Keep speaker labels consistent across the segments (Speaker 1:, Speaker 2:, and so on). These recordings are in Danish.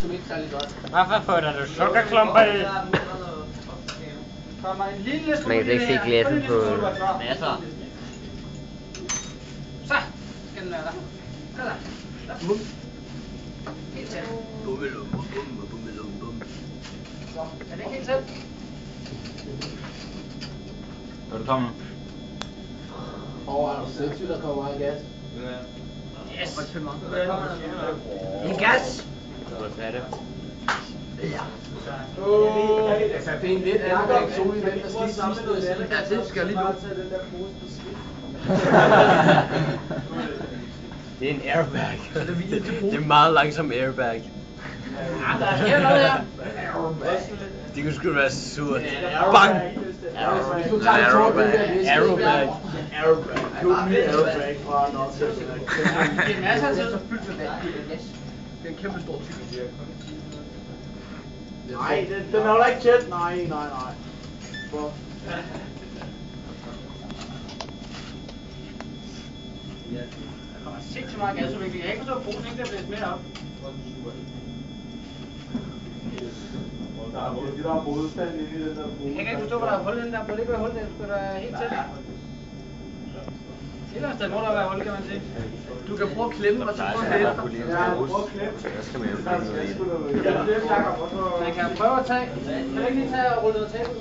Speaker 1: som ikke særlig godt.
Speaker 2: Hvorfor får du sukkerklumper i?
Speaker 1: Kommer en lille smule.
Speaker 3: Man kan ikke se glasset på.
Speaker 2: Masser.
Speaker 1: Så skal den være der. Sådan. Bum. Helt tæt. Så, er det ikke helt tæt?
Speaker 2: Hvor du kommer?
Speaker 1: Er du sindssygt, der kommer meget gas?
Speaker 2: Yes!
Speaker 1: En gas!
Speaker 2: Hvor er det?
Speaker 1: Altså, det er en lidt airbag zone i den, der skete sidste. Ja, det skal lige nu.
Speaker 3: Det er en airbag. Det er meget langsom airbag.
Speaker 1: Der er noget her.
Speaker 3: Det kunne sgu være surt. Bang!
Speaker 1: Hvis du tager en tår, den der væske.
Speaker 3: Airbag.
Speaker 1: Airbag fra Nordsjælland. Det er masser af tid, så fyldt med vand. Det er en kæmpe stor type.
Speaker 4: Nej, den er jo ikke tæt. Nej.
Speaker 1: Der kommer sindssygt meget gasudvikling. Jeg kan ikke forstå, at posen ikke bliver blæst mere op.
Speaker 4: Der er måske der er modstand inde i den der pose.
Speaker 1: Jeg kan ikke forstå, hvor der er hul inde der. Burde ikke være hul der? Skulle der helt tæt? Et eller andet sted må der være hul, kan man sige. Du kan prøve at klemme, og så prøve at hætte.
Speaker 4: Ja, prøv at klemme.
Speaker 3: Der skal man jo finde noget i.
Speaker 1: Man kan prøve at tage. Kan du ikke lige tage og rulle noget tape ud?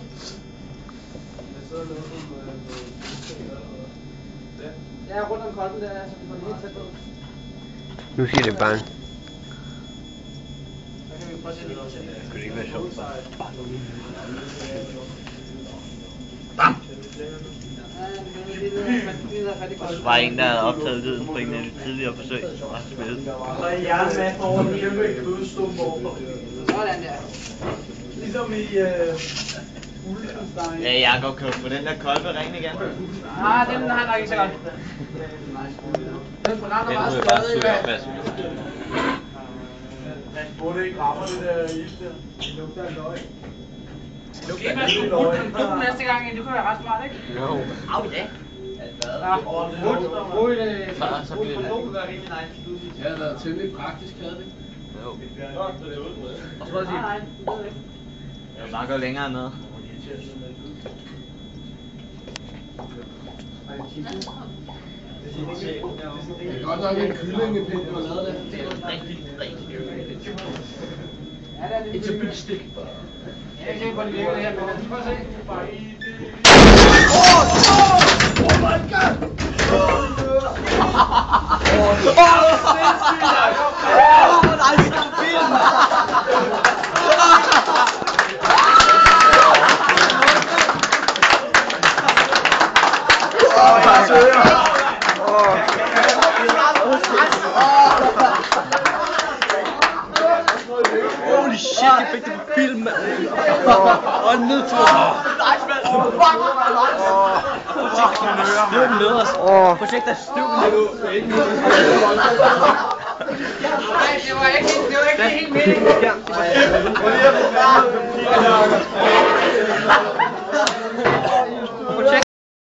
Speaker 1: Ja, rundt om kolden der, så vi får det helt tæt på.
Speaker 3: Nu siger det bang.
Speaker 1: Så kan vi prøve at se det.
Speaker 3: Det kunne ikke være sjovt.
Speaker 1: Bam!
Speaker 2: Der var en, der havde optaget lyden på en af de tidligere forsøg. Og spillet.
Speaker 4: Så er hjernen med over en kæmpe kødstump overfor.
Speaker 1: Sådan der.
Speaker 4: Ligesom i Ulfenstein.
Speaker 2: Ja, Jacob, kan du få den der kolbe ren igen?
Speaker 1: Ah, den har jeg nok ikke så godt. Den brænder bare stadig.
Speaker 4: Burde ikke rammer det der is der. Det lugter af løg.
Speaker 1: Okay, man skulle bruge den dum næste gang, det kunne være ret smart, ikke?
Speaker 3: Jo.
Speaker 1: Au, ja. Ja, brug det.
Speaker 2: Så bliver det.
Speaker 1: Ja, det er temmelig praktisk, havde det.
Speaker 2: Jo.
Speaker 1: Og så nej, det ved jeg ikke.
Speaker 2: Jeg vil bare gå længere ned.
Speaker 1: Det er godt nok en kyllingepind, du har lavet det.
Speaker 2: Det er rigtig.
Speaker 1: It's a big stick. Jeg er ikke sikker på, at det virker det her, men lad os prøve at se. Oh my god!
Speaker 3: Nej, vi kan filme! Holy shit, jeg fik det på film, mand. Og ned til støv ned os. Projekt er støv ned.
Speaker 1: Det var ikke helt meningen.